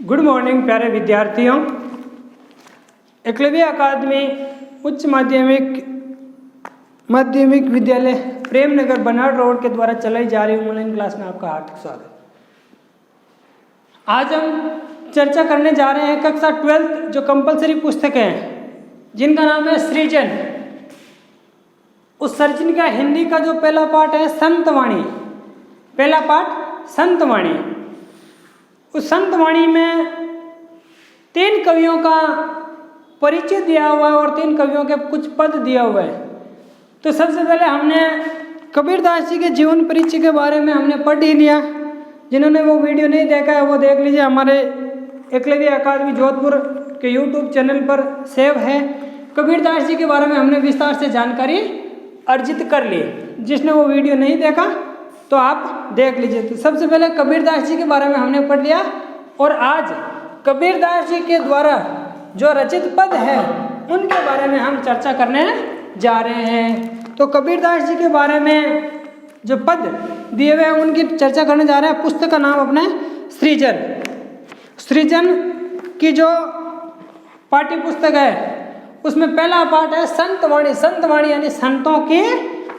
Good morning प्यारे विद्यार्थियों। एकलव्य अकादमी उच्च माध्यमिक विद्यालय प्रेमनगर बनाड़ रोड के द्वारा चलाई जा रही ऑनलाइन क्लास में आपका हार्दिक स्वागत। आज हम चर्चा करने जा रहे हैं कक्षा 12th जो कंपलसरी पुस्तक है जिनका नाम है सृजन। उस सृजन का हिंदी का जो पहला पाठ है संतवाणी। पहला पाठ संतवाणी। उस संतवाणी में 3 कवियों का परिचय दिया हुआ है और 3 कवियों के कुछ पद दिया हुआ है। तो सबसे पहले हमने कबीरदास जी के जीवन परिचय के बारे में हमने पढ़ ही लिया। जिन्होंने वो वीडियो नहीं देखा है वो देख लीजिए, हमारे एकलव्य अकादमी जोधपुर के यूट्यूब चैनल पर सेव है। कबीरदास जी के बारे में हमने विस्तार से जानकारी अर्जित कर ली। जिसने वो वीडियो नहीं देखा तो आप देख लीजिए। तो सबसे पहले कबीरदास जी के बारे में हमने पढ़ लिया और आज कबीरदास जी के द्वारा जो रचित पद है उनके बारे में हम चर्चा करने जा रहे हैं। तो कबीरदास जी के बारे में जो पद दिए हुए हैं उनकी चर्चा करने जा रहे हैं। पुस्तक का नाम अपने सृजन। सृजन की जो पाठ्य पुस्तक है उसमें पहला पाठ है संतवाणी। संतवाणी यानी संतों की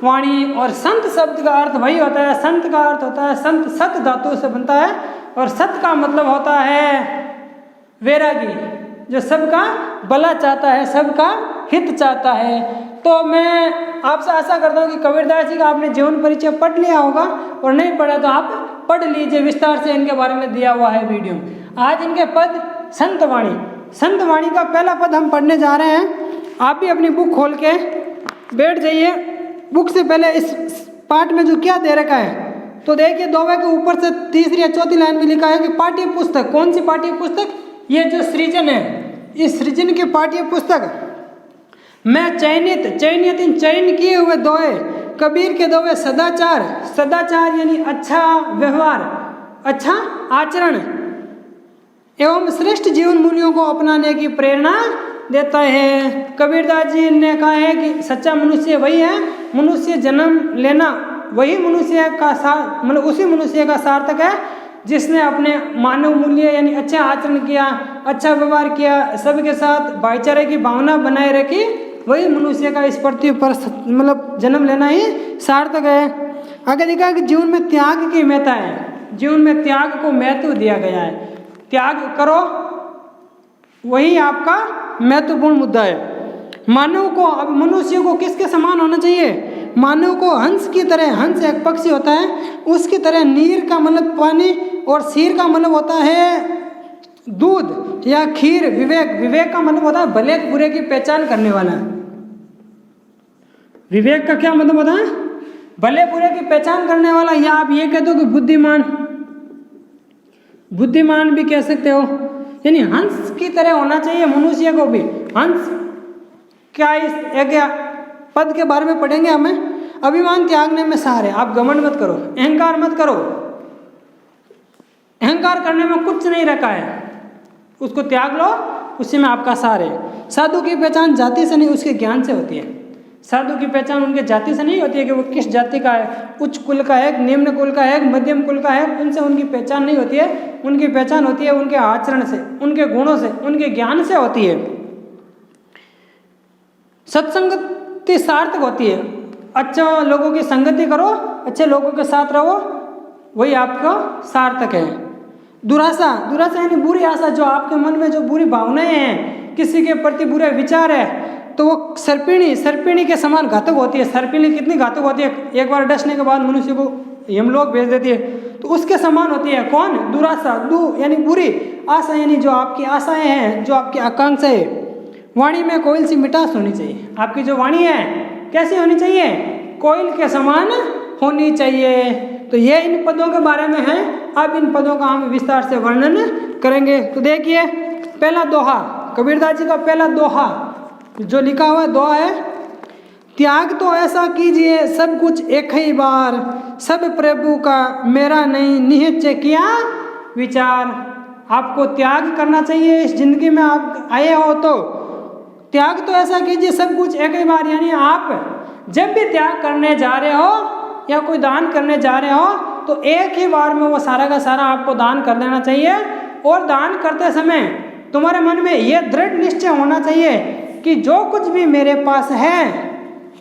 वाणी। और संत शब्द का अर्थ वही होता है, संत का अर्थ होता है संत, सत धातु से बनता है और सत का मतलब होता है वैरागी, जो सबका भला चाहता है, सबका हित चाहता है। तो मैं आपसे आशा करता हूँ कि कबीरदास जी का आपने जीवन परिचय पढ़ लिया होगा और नहीं पढ़ा तो आप पढ़ लीजिए, विस्तार से इनके बारे में दिया हुआ है वीडियो। आज इनके पद संतवाणी। संतवाणी का पहला पद हम पढ़ने जा रहे हैं। आप भी अपनी बुक खोल के बैठ जाइए। बुक से पहले इस पाठ में जो क्या दे रखा है तो देखिए, दोवे के ऊपर से तीसरी या चौथी लाइन में लिखा है कि पाठ्य पुस्तक। कौन सी पाठ्य पुस्तक? ये जो सृजन है, इस सृजन की पाठ्य पुस्तक में चयन किए हुए दोहे, कबीर के दोहे सदाचार। सदाचार यानी अच्छा व्यवहार, अच्छा आचरण एवं श्रेष्ठ जीवन मूल्यों को अपनाने की प्रेरणा देता है। कबीरदास जी ने कहा है कि सच्चा मनुष्य वही है, मनुष्य जन्म लेना वही मनुष्य का मतलब उसी मनुष्य का सार्थक है जिसने अपने मानव मूल्य यानी अच्छा आचरण किया, अच्छा व्यवहार किया, सबके साथ भाईचारे की भावना बनाए रखी। वही मनुष्य का इस पृथ्वी पर मतलब जन्म लेना ही सार्थक है। आगे देखा कि जीवन में त्याग की महत्ता है। जीवन में त्याग को महत्व दिया गया है। त्याग करो वही आपका महत्वपूर्ण मुद्दा है। मानव को, अब मनुष्य को किसके समान होना चाहिए? मानव को हंस की तरह, हंस एक पक्षी होता है उसकी तरह, नीर का मतलब पानी और शीर का मतलब होता है दूध या खीर। विवेक का मतलब होता है भले बुरे की पहचान करने वाला। विवेक का क्या मतलब होता है? भले बुरे की पहचान करने वाला। या आप ये कह दो कि बुद्धिमान, बुद्धिमान भी कह सकते हो। यानी हंस की तरह होना चाहिए मनुष्य को भी। हंस क्या इस एक पद के बारे में पढ़ेंगे हमें। अभिमान त्यागने में सार है। आप घमंड मत करो, अहंकार मत करो। अहंकार करने में कुछ नहीं रखा है, उसको त्याग लो, उसी में आपका सार है। साधु की पहचान जाति से नहीं उसके ज्ञान से होती है। साधु की पहचान उनके जाति से नहीं होती है कि वो किस जाति का है, उच्च कुल का है, निम्न कुल का है, मध्यम कुल का है, उनसे उनकी पहचान नहीं होती है। उनकी पहचान होती है उनके आचरण से, उनके गुणों से, उनके ज्ञान से होती है। सत्संगति सार्थक होती है। अच्छा लोगों की संगति करो, अच्छे लोगों के साथ रहो, वही आपका सार्थक है। दुराशा यानी बुरी आशा, जो आपके मन में जो बुरी भावनाएं हैं, किसी के प्रति बुरे विचार है तो वो सर्पिणी के समान घातक होती है। सर्पिणी कितनी घातक होती है, एक बार डसने के बाद मनुष्य को यमलोक भेज देती है, तो उसके समान होती है। कौन? दुराशा। यानी बुरी आशा, यानी जो आपकी आशाएं हैं, जो आपकी आकांक्षाएं है। वाणी में कोयल सी मिठास होनी चाहिए। आपकी जो वाणी है कैसी होनी चाहिए? कोयल के समान होनी चाहिए। तो ये इन पदों के बारे में है। अब इन पदों का हम विस्तार से वर्णन करेंगे। तो देखिए, पहला दोहा, कबीरदास जी का पहला दोहा जो लिखा हुआ दोहा है, त्याग तो ऐसा कीजिए सब कुछ एक ही बार, सब प्रभु का मेरा नहीं निश्चय किया विचार। आपको त्याग करना चाहिए। इस जिंदगी में आप आए हो तो त्याग तो ऐसा कीजिए सब कुछ एक ही बार। यानी आप जब भी त्याग करने जा रहे हो या कोई दान करने जा रहे हो तो एक ही बार में वो सारा का सारा आपको दान कर देना चाहिए। और दान करते समय तुम्हारे मन में यह दृढ़ निश्चय होना चाहिए कि जो कुछ भी मेरे पास है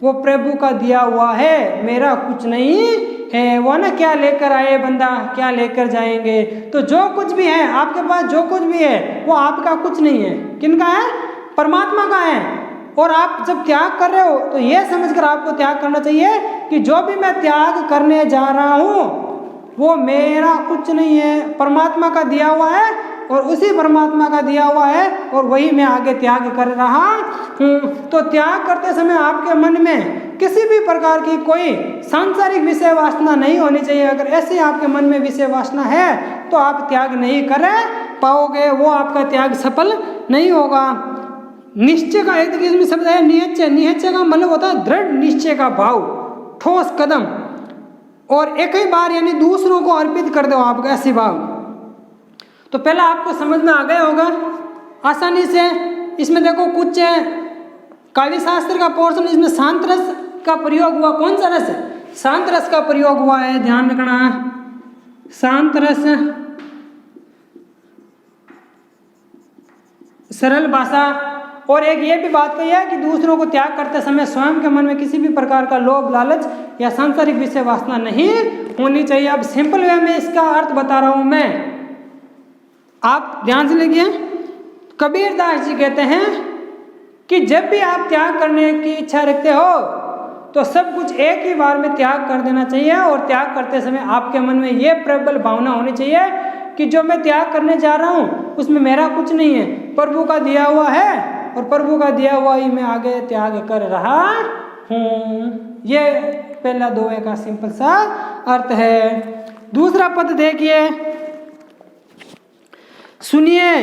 वो प्रभु का दिया हुआ है, मेरा कुछ नहीं है। वो ना क्या लेकर आए बंदा क्या लेकर जाएंगे। तो जो कुछ भी है आपके पास, जो कुछ भी है वो आपका कुछ नहीं है। किनका है? परमात्मा का है। और आप जब त्याग कर रहे हो तो ये समझकर आपको त्याग करना चाहिए कि जो भी मैं त्याग करने जा रहा हूँ वो मेरा कुछ नहीं है, परमात्मा का दिया हुआ है और उसी परमात्मा का दिया हुआ है और वही मैं आगे त्याग कर रहा हूँ। तो त्याग करते समय आपके मन में किसी भी प्रकार की कोई सांसारिक विषय वासना नहीं होनी चाहिए। अगर ऐसे आपके मन में विषय वासना है तो आप त्याग नहीं कर पाओगे, वो आपका त्याग सफल नहीं होगा। निश्चय का एक इसमें शब्द है निश्चय। निश्चय का मतलब होता है दृढ़ निश्चय का भाव, ठोस कदम, और एक ही बार यानी दूसरों को अर्पित कर दो आपका ऐसे भाव। तो पहला आपको समझ में आ गया होगा आसानी से। इसमें देखो कुछ काव्य शास्त्र का पोर्शन, इसमें शांत रस का प्रयोग हुआ। कौन सा रस? शांत रस का प्रयोग हुआ है, ध्यान रखना। शांत रस, सरल भाषा। और एक ये भी बात कही है कि दूसरों को त्याग करते समय स्वयं के मन में किसी भी प्रकार का लोभ, लालच या सांसारिक विषय वासना नहीं होनी चाहिए। अब सिंपल वे में इसका अर्थ बता रहा हूं मैं, आप ध्यान से लिखिए। कबीर दास जी कहते हैं कि जब भी आप त्याग करने की इच्छा रखते हो तो सब कुछ एक ही बार में त्याग कर देना चाहिए। और त्याग करते समय आपके मन में ये प्रबल भावना होनी चाहिए कि जो मैं त्याग करने जा रहा हूँ उसमें मेरा कुछ नहीं है, प्रभु का दिया हुआ है और प्रभु का दिया हुआ ही मैं आगे त्याग कर रहा हूँ। ये पहला दोहे का सिंपल सा अर्थ है। दूसरा पद देखिए, सुनिए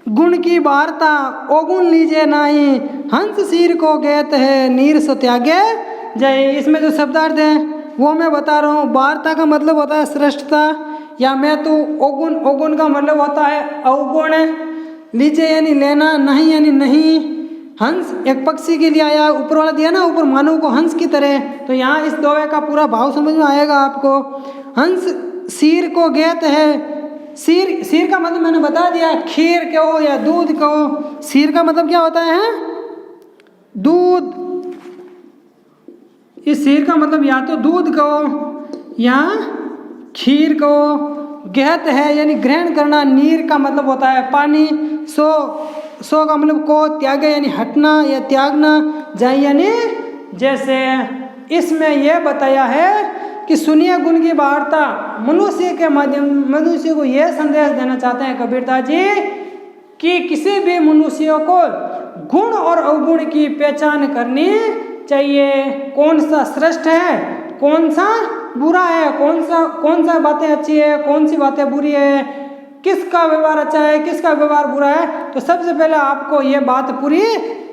गुण की वार्ता ओगुण लीजिए नाही, हंस सिर को गेत है नीर सो त्यागे जय। इसमें जो शब्दार्थ है वो मैं बता रहा हूँ। वार्ता का मतलब होता है श्रेष्ठता, या मैं तो ओगुण, ओगुण का मतलब होता है अवगुण। लीजिए यानी लेना, नहीं यानी नहीं। हंस एक पक्षी के लिए आया, ऊपर वाला दिया ना, ऊपर मानव को हंस की तरह। तो यहाँ इस दोहे का पूरा भाव समझ में आएगा आपको। हंस सिर को गेत है, सिर, सिर का मतलब मैंने बता दिया, खीर कहो या दूध कहो। सिर का मतलब क्या होता है? दूध। इस सिर का मतलब या तो दूध कहो या खीर कहो। गहत है यानी ग्रहण करना। नीर का मतलब होता है पानी। सो का मतलब को, त्यागे यानी हटना या त्यागना, जाए यानी जैसे। इसमें यह बताया है कि सुनिए गुण की वार्ता। मनुष्य के माध्यम, मनुष्य को यह संदेश देना चाहते हैं कबीरदास जी कि किसी भी मनुष्य को गुण और अवगुण की पहचान करनी चाहिए। कौन सा श्रेष्ठ है, कौन सा बुरा है, कौन सा बातें अच्छी है, कौन सी बातें बुरी है, किसका व्यवहार अच्छा है, किसका व्यवहार बुरा है। तो सबसे पहले आपको ये बात पूरी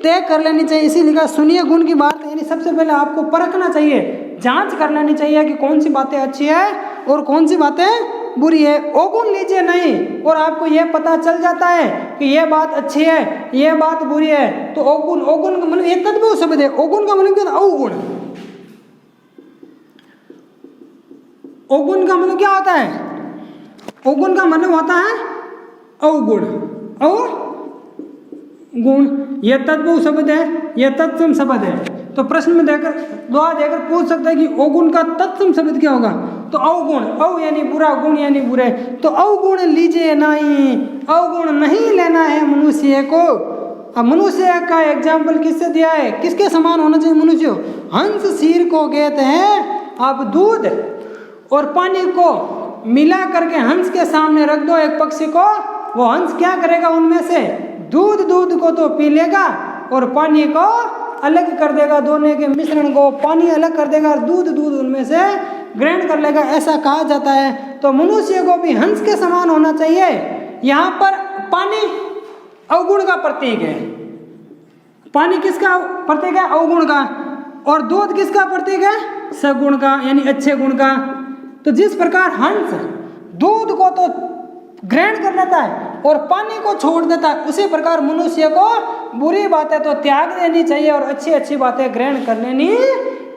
तय कर लेनी चाहिए। इसीलिए सुनिए गुण की बात, यानी सबसे पहले आपको परखना चाहिए, जांच कर लेनी चाहिए कि कौन सी बातें अच्छी है और कौन सी बातें बुरी है। अवगुण लीजिए नहीं, और आपको यह पता चल जाता है कि यह बात अच्छी है, यह बात बुरी है। तो अवगुण, अवगुण का मतलब ये तद्भव शब्द है। अवगुण का मतलब क्या? अवगुण। अवगुण का मतलब क्या होता है? अवगुण का मतलब होता है अवगुण। अवगुण यह तद्भव शब्द है, यह तत्सम शब्द है। तो प्रश्न में देकर, द्वारा देकर पूछ सकते हैं कि अवगुण का तत्सम शब्द क्या होगा? तो अवगुण, अव यानी बुरा, गुण यानी बुरे। तो अवगुण लीजिए नहीं, अवगुण नहीं लेना है मनुष्य को। अब मनुष्य का एग्जाम्पल किससे दिया है? किसके समान होना चाहिए मनुष्य? हंस सिर को कहते हैं। अब दूध और पानी को मिला करके हंस के सामने रख दो एक पक्षी को, वो हंस क्या करेगा? उनमें से दूध को तो पी लेगा और पानी को अलग कर देगा। दोनों के मिश्रण को पानी अलग कर देगा, दूध उनमें से ग्रहण कर लेगा, ऐसा कहा जाता है। तो मनुष्य को भी हंस के समान होना चाहिए। यहाँ पर पानी अवगुण का प्रतीक है। पानी किसका प्रतीक है? अवगुण का। और दूध किसका प्रतीक है? सगुण का, यानी अच्छे गुण का। तो जिस प्रकार हंस दूध को तो ग्रहण कर लेता है और पानी को छोड़ देता है, उसी प्रकार मनुष्य को बुरी बातें तो त्याग देनी चाहिए और अच्छी बातें ग्रहण कर लेनी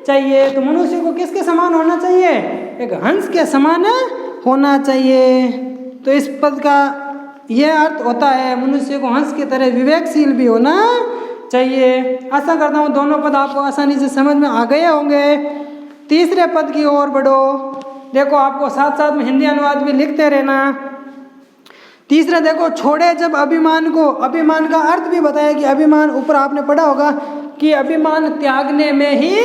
चाहिए। तो मनुष्य को किसके समान होना चाहिए? एक हंस के समान होना चाहिए। तो इस पद का यह अर्थ होता है मनुष्य को हंस की तरह विवेकशील भी होना चाहिए। आशा करता हूँ दोनों पद आपको आसानी से समझ में आ गए होंगे। तीसरे पद की ओर बढ़ो। देखो आपको साथ साथ में हिंदी अनुवाद भी लिखते रहना। तीसरा देखो, छोड़े जब अभिमान को। अभिमान का अर्थ भी बताया कि अभिमान, ऊपर आपने पढ़ा होगा कि अभिमान त्यागने में ही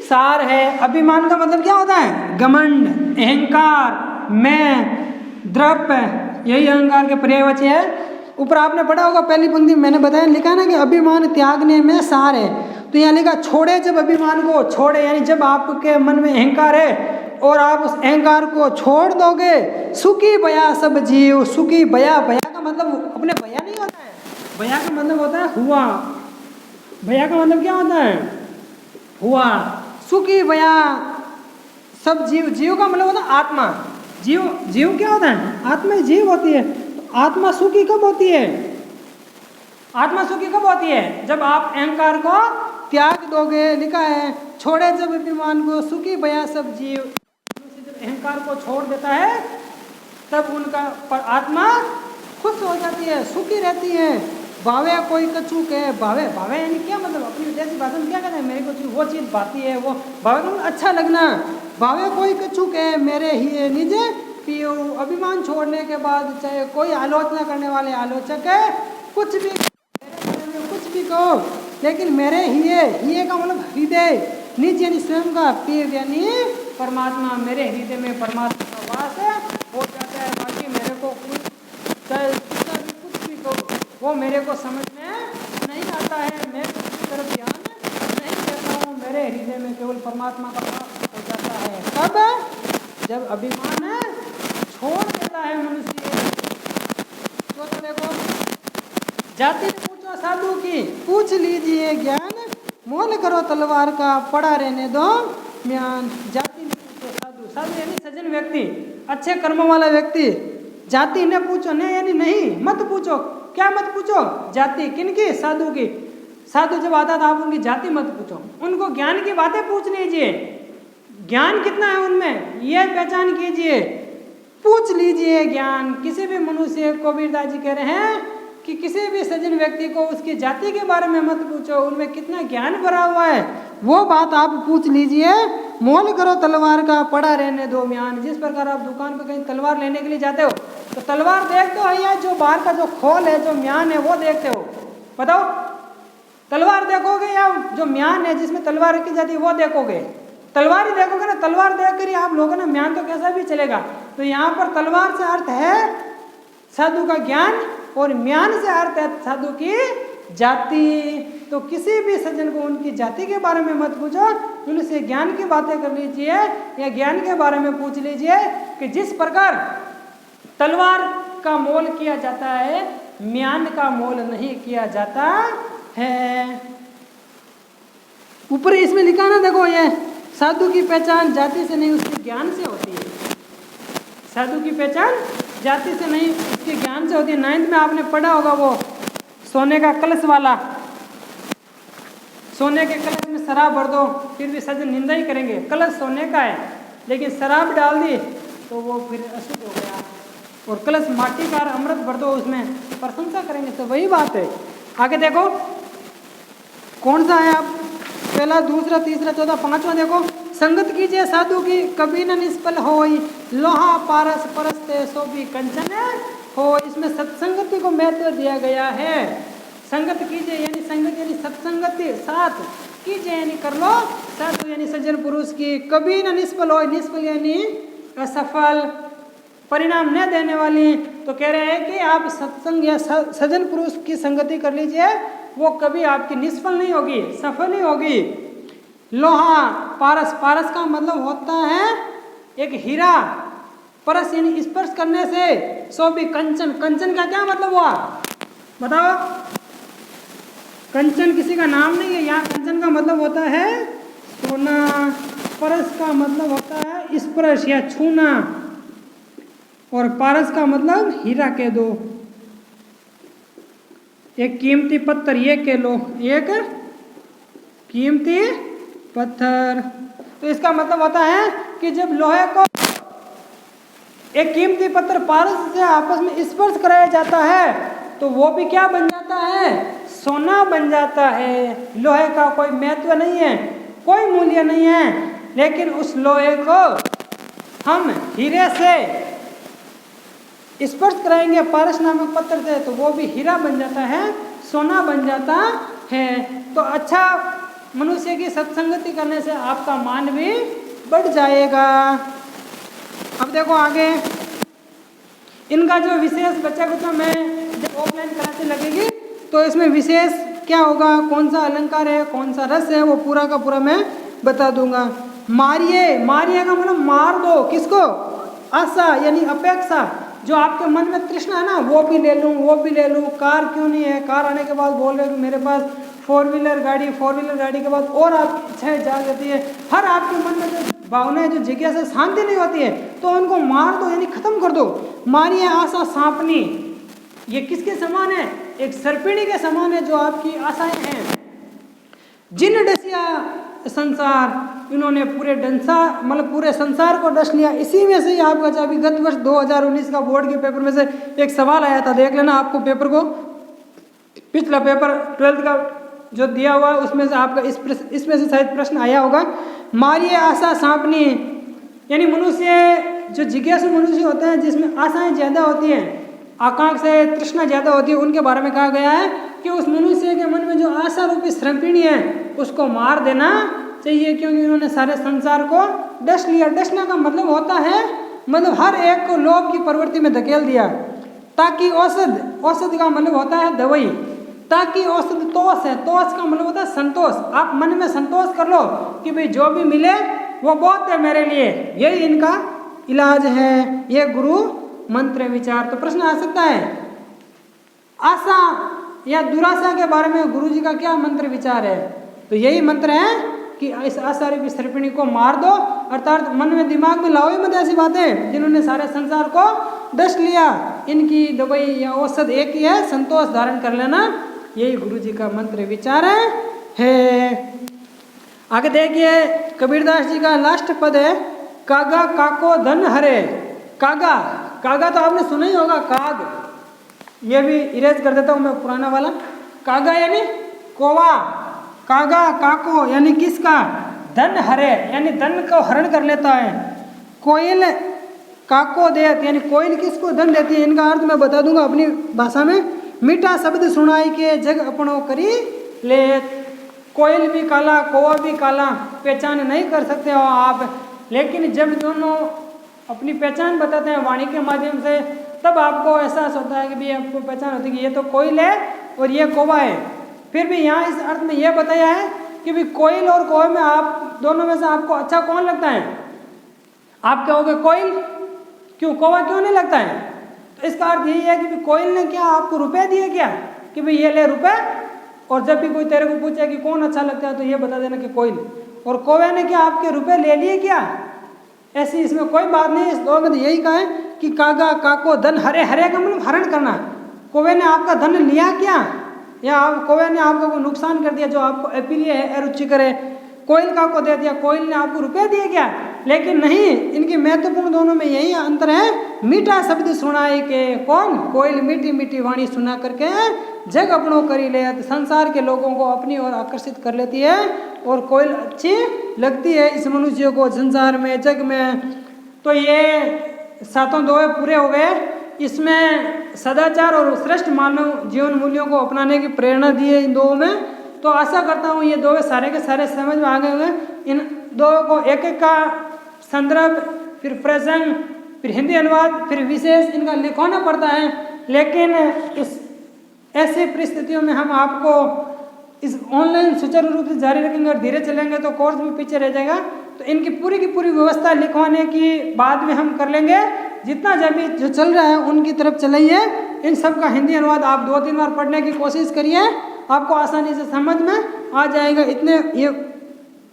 सार है। अभिमान का मतलब क्या होता है? घमंड, अहंकार, मैं, द्रव्य, यही अहंकार के पर्यायवाची है। ऊपर आपने पढ़ा होगा पहली पंक्ति मैंने बताया, लिखा ना कि अभिमान त्यागने में सार है। तो यहाँ लिखा छोड़े जब अभिमान को। छोड़े यानी जब आपके मन में अहंकार है और आप उस अहंकार को छोड़ दोगे, सुखी भया सब जीव। सुखी भया, भया का मतलब अपने भया नहीं होता है, भया का मतलब होता है हुआ। भया का मतलब क्या होता है? हुआ। सुखी भया सब जीव। जीव का मतलब होता है आत्मा। जीव, जीव क्या होता है? आत्मा ही जीव होती है। तो आत्मा सुखी कब होती है? आत्मा सुखी कब होती है? जब आप अहंकार को त्याग दोगे। लिखा है छोड़े जब अभिमान को, सुखी भया सब जीव। जब अहंकार को छोड़ देता है तब उनका पर आत्मा खुश हो जाती है, सुखी रहती है। भावे कोई कछुक है। भावे, भावे यानी क्या मतलब? अपनी देसी भाषा में क्या कहते हैं? मेरे को वो चीज़ भाती है, वो भावे का मतलब अच्छा लगना। भावे कोई कछुक है मेरे ही निज पियो। अभिमान छोड़ने के बाद चाहे कोई आलोचना करने वाले आलोचक है, कुछ भी कुछ भी कहो, लेकिन मेरे हिये का मतलब हृदय, निज यानी स्वयं का, पीर यानी परमात्मा। मेरे हृदय में परमात्मा का वास है, हो जाता है। बाकी मेरे को चाहे कुछ भी कहो, वो मेरे को समझ में नहीं आता है। मैं उसकी तरफ ध्यान नहीं देता हूँ। मेरे हृदय में केवल परमात्मा का वास हो जाता है। कब? जब अभिमान छोड़ देता है मनुष्य। तो देखो, जाति ने पूछो साधु की, पूछ लीजिए ज्ञान, मोल करो तलवार का, पड़ा रहने दो म्यान। जाति ने पूछो साधु। साधु यानी सज्जन व्यक्ति, अच्छे कर्मों वाला व्यक्ति। जाति ने पूछो, नहीं यानी नहीं, मत पूछो। क्या मत पूछो? जाति किनकी? साधु की। साधु जब आता था आप उनकी जाति मत पूछो, उनको ज्ञान की बातें पूछ लीजिए। ज्ञान कितना है उनमें यह पहचान कीजिए। पूछ लीजिए ज्ञान। किसी भी मनुष्य को, कबीरदास जी कह रहे हैं कि किसी भी सज्जन व्यक्ति को उसकी जाति के बारे में मत पूछो, उनमें कितना ज्ञान भरा हुआ है वो बात आप पूछ लीजिए। मोल करो तलवार का, पड़ा रहने दो म्यान। जिस प्रकार आप दुकान पे कहीं तलवार लेने के लिए जाते हो तो तलवार देखते हो या जो बाहर का जो खोल है, जो म्यान है, वो देखते हो? बताओ, तलवार देखोगे या जो म्यान है जिसमें तलवार रखी जाती है वो देखोगे? तलवार ही देखोगे ना। तलवार देख कर ही आप लोगों ने म्यान तो कैसा भी चलेगा। तो यहाँ पर तलवार से अर्थ है साधु का ज्ञान और म्यान से अर्थ है साधु की जाति। तो किसी भी सज्जन को उनकी जाति के बारे में मत पूछो, उनसे ज्ञान की बातें कर लीजिए या ज्ञान के बारे में पूछ लीजिए कि जिस प्रकार तलवार का मोल किया जाता है, म्यान का मोल नहीं किया जाता है। ऊपर इसमें लिखा ना, देखो ये साधु की पहचान जाति से नहीं उसके ज्ञान से होती है। साधु की पहचान जाति से नहीं उसके ज्ञान से होती है। 9th में आपने पढ़ा होगा वो सोने का कलश वाला। सोने के कलश में शराब भर दो, फिर भी सज्जन निंदा ही करेंगे। कलश सोने का है लेकिन शराब डाल दी तो वो फिर अशुद्ध हो गया। और कलश माटी का अमृत भर दो, उसमें प्रशंसा करेंगे। तो वही बात है। आगे देखो कौन सा है, आप पहला, दूसरा, तीसरा, चौथा, पांचवा देखो। संगत कीजिए साधु की, कभी न निष्फल होई, लोहा पारस परस्ते सो भी कंचन हो। इसमें सत्संगति को महत्व दिया गया है। संगत कीजिए यानी संगत यानी सत्संगति, साथ कीजिए यानी कर लो। साधु यानी सज्जन पुरुष की, कभी न निष्फल हो। निष्फल यानी असफल, परिणाम न देने वाली। तो कह रहे हैं कि आप सत्संग या सज्जन पुरुष की संगति कर लीजिए, वो कभी आपकी निष्फल नहीं होगी, सफल ही होगी। लोहा पारस, पारस का मतलब होता है एक हीरा। परस यानी स्पर्श करने से। सो भी कंचन, कंचन का क्या मतलब हुआ बताओ? कंचन किसी का नाम नहीं है। यहाँ कंचन का मतलब होता है सोना। परस का मतलब होता है स्पर्श या छूना, और पारस का मतलब हीरा कह दो। एक कीमती पत्थर ये कह लो, एक कीमती पत्थर। तो इसका मतलब होता है कि जब लोहे को एक कीमती पत्थर पारस से आपस में स्पर्श कराया जाता है तो वो भी क्या बन जाता है, सोना बन जाता है। लोहे का कोई महत्व नहीं है, कोई मूल्य नहीं है, लेकिन उस लोहे को हम हीरे से स्पर्श कराएंगे पारस नामक पत्थर से तो वो भी हीरा बन जाता है, सोना बन जाता है। तो अच्छा मनुष्य की सत्संगति करने से आपका मान भी बढ़ जाएगा। अब देखो आगे इनका जो विशेष बच्चा कुछ में जब ऑफलाइन क्लासेस लगेगी तो इसमें विशेष क्या होगा, कौन सा अलंकार है, कौन सा रस है, वो पूरा का पूरा मैं बता दूंगा। मारिए, मारिए का मतलब मार दो, किसको, आशा यानी अपेक्षा, जो आपके मन में तृष्णा है ना, वो भी ले लूँ, वो भी ले लूँ, कार क्यों नहीं है, कार आने के बाद बोल रहे हो मेरे पास फोर व्हीलर गाड़ी के बाद और आपकी इच्छाएं जाग जाती है। हर आपके मन में जो भावनाएं, जो जिज्ञासा, शांति नहीं होती है तो उनको मार दो यानी खत्म कर दो। मारिए आशा सांपनी, ये किसके समान है, एक सर्पिणी के समान है जो आपकी आशाएं हैं। जिन डसिया संसार, इन्होंने पूरे डंसा मतलब पूरे संसार को डस लिया। इसी में से ही आपका जो अभी गत वर्ष 2019 का बोर्ड के पेपर में से एक सवाल आया था, देख लेना आपको पेपर को, पिछला पेपर 12th का जो दिया हुआ उसमें से आपका इसमें से शायद प्रश्न आया होगा। मारिए आशा सांपनी यानी मनुष्य जो जिज्ञासु मनुष्य होते हैं, जिसमें आशाएं ज़्यादा होती हैं, आकांक्षा से तृष्णा ज़्यादा होती है, उनके बारे में कहा गया है कि उस मनुष्य के मन में जो आशा रूपी सर्पिणी है उसको मार देना चाहिए, क्योंकि उन्होंने सारे संसार को डस लिया। डसने का मतलब होता है मतलब हर एक को लोभ की प्रवृत्ति में धकेल दिया। ताकि औषध, औषध का मतलब होता है दवाई, ताकि औषध तोष है, तोष का मतलब होता है संतोष। आप मन में संतोष कर लो कि भाई जो भी मिले वो बहुत है मेरे लिए, यही इनका इलाज है, ये गुरु मंत्र विचार। तो प्रश्न आ सकता है आशा या दुराशा के बारे में गुरु जी का क्या मंत्र विचार है, तो यही मंत्र है कि इस आशा रूपी सर्पिणी को मार दो, अर्थात मन में दिमाग में लाओ ही मत ऐसी बातें जिन्होंने सारे संसार को डस लिया। इनकी दवाई या औषध एक ही है, संतोष धारण कर लेना, यही गुरु जी का मंत्र विचार है। आगे देखिए कबीरदास जी का लास्ट पद है, कागा काको धन हरे। कागा, कागा तो आपने सुना ही होगा, काग, ये भी इरेज कर देता हूँ मैं पुराना वाला। कागा यानी कोवा, कागा काको यानी किसका, धन हरे यानी धन को हरण कर लेता है। कोयल काको देत यानी कोयल किसको धन देती है, इनका अर्थ मैं बता दूंगा अपनी भाषा में। मीठा शब्द सुनाई के जग अपनों करी ले। कोयल भी काला, कौवा भी काला, पहचान नहीं कर सकते हो आप, लेकिन जब दोनों अपनी पहचान बताते हैं वाणी के माध्यम से, तब आपको एहसास होता है कि भाई आपको पहचान होती है कि ये तो कोयल है और ये कौवा है। फिर भी यहाँ इस अर्थ में यह बताया है कि भाई कोयल और कौवे में आप दोनों में से आपको अच्छा कौन लगता है, आप कहोगे कोयल, क्यों, कौवा क्यों नहीं लगता है? तो इसका अर्थ यही है कि भाई कोयल ने क्या आपको रुपए दिए क्या कि भाई ये ले रुपए, और जब भी कोई तेरे को पूछे कि कौन अच्छा लगता है तो ये बता देना कि कोयल। और कौवे ने क्या आपके रुपए ले लिए क्या, ऐसी इसमें कोई बात नहीं। इस दो में तो यही कहा है कि कागा काको धन हरे, हरे का मतलब हरण करना। कौवे ने आपका धन लिया क्या, या आप कौवे ने आपका कोई नुकसान कर दिया जो आपको अप्रिय है, अरुचिकर है, कोयल का को दे दिया, कोयल ने आपको रुपए दिए क्या? लेकिन नहीं, इनकी महत्वपूर्ण दोनों में यही अंतर है, मीठा शब्द सुनाई के, कौन, कोयल मीठी मीठी वाणी सुना करके जग अपनों करी ले, संसार के लोगों को अपनी ओर आकर्षित कर लेती है, और कोयल अच्छी लगती है इस मनुष्य को संसार में, जग में। तो ये सातों दोहे पूरे हो गए। इसमें सदाचार और श्रेष्ठ मानव जीवन मूल्यों को अपनाने की प्रेरणा दी है इन दोहों में। तो आशा करता हूँ ये दोहे सारे के सारे समझ में आ गए होंगे। इन दोहों को एक एक का संदर्भ, फिर प्रसंग, फिर हिंदी अनुवाद, फिर विशेष इनका लिखवाना पड़ता है, लेकिन इस ऐसी परिस्थितियों में हम आपको इस ऑनलाइन सुचारू रूप से जारी रखेंगे और धीरे चलेंगे तो कोर्स भी पीछे रह जाएगा। तो इनकी पूरी की पूरी व्यवस्था लिखवाने की बाद में हम कर लेंगे। जितना जब भी जो चल रहा है उनकी तरफ चलाइए। इन सब का हिंदी अनुवाद आप 2-3 बार पढ़ने की कोशिश करिए, आपको आसानी से समझ में आ जाएगा। इतने ये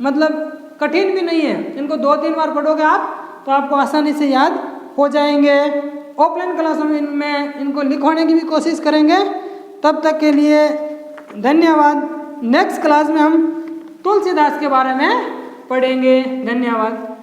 मतलब कठिन भी नहीं है, इनको 2-3 बार पढ़ोगे आप तो आपको आसानी से याद हो जाएंगे। ऑफलाइन क्लासों में इनमें इनको लिखवाने की भी कोशिश करेंगे। तब तक के लिए धन्यवाद। नेक्स्ट क्लास में हम तुलसीदास के बारे में पढ़ेंगे। धन्यवाद।